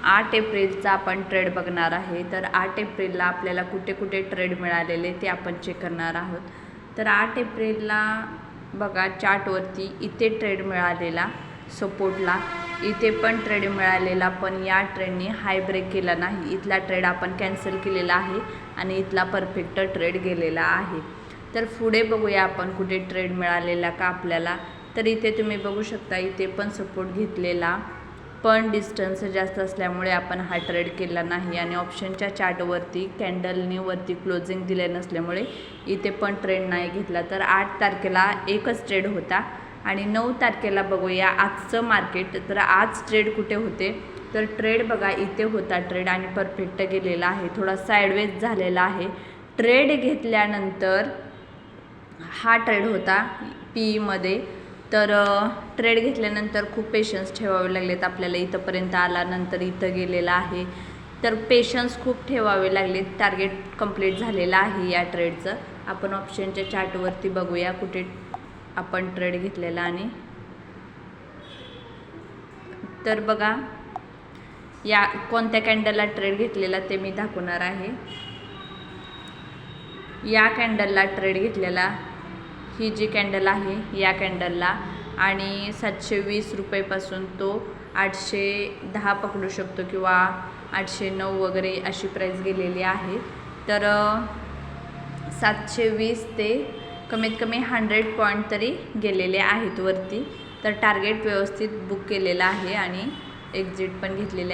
8 एप्रिलचा आपण ट्रेड बघणार आहे। तर 8 एप्रिलला आपल्याला कुठे कुठे ट्रेड मिळालेले ते आपण चेक करणार आहोत। तर 8 एप्रिलला बघा चार्टवरती इथे ट्रेड मिळालेला सपोर्टला, इथे पण ट्रेड मिळालेला, पण या ट्रेडने हाय ब्रेक केला नाही। इथला ट्रेड आपण कॅन्सल केलेला आहे आणि इथला परफेक्ट ट्रेड गेलेला आहे। तर पुढे बघूया आपण कुठे ट्रेड मिळालेला का आपल्याला। तर इथे तुम्ही बघू शकता इथे पण सपोर्ट घेतलेला, पण डिस्टन्स जास्त असल्यामुळे आपण हा ट्रेड केला नाही आणि ऑप्शनच्या चार्टवरती कॅन्डलने वरती क्लोजिंग दिले नसल्यामुळे इथे पण ट्रेड नाही घेतला। तर 8 तारखेला एकच ट्रेड होता आणि 9 तारखेला बघूया आजचं मार्केट। तर आज ट्रेड कुठे होते, तर ट्रेड बघा इथे होता ट्रेड आणि परफेक्ट गेलेला आहे, थोडा साइडवेज झालेला आहे। ट्रेड घेतल्यानंतर हा ट्रेड होता पीईमध्ये। तर ट्रेड घेतल्यानंतर खूप पेशन्स ठेवावे लागलेत आपल्याला, इथंपर्यंत आला नंतर इथं गेलेला आहे। तर पेशन्स खूप ठेवावे लागले, टार्गेट कंप्लीट झालेला आहे या ट्रेडचं। आपण ऑप्शनच्या चार्टवरती बघूया कुठे आपण ट्रेड घेतलेला आणि तर बघा या कोणत्या कॅन्डलला ट्रेड घेतलेला ते मी दाखवणार आहे। या कॅन्डलला ट्रेड घेतलेला, ही जी कॅन्डल आहे या कॅन्डलला, आणि 720 रुपयेपासून तो 810 पकडू शकतो किंवा 809 वगैरे अशी प्राईस गेलेली आहे। तर 720 ते कमीत कमी 100 पॉईंट तरी गेलेले आहेत वरती। तर टार्गेट व्यवस्थित बुक केलेला आहे आणि एक्झिट पण घेतलेले आहे।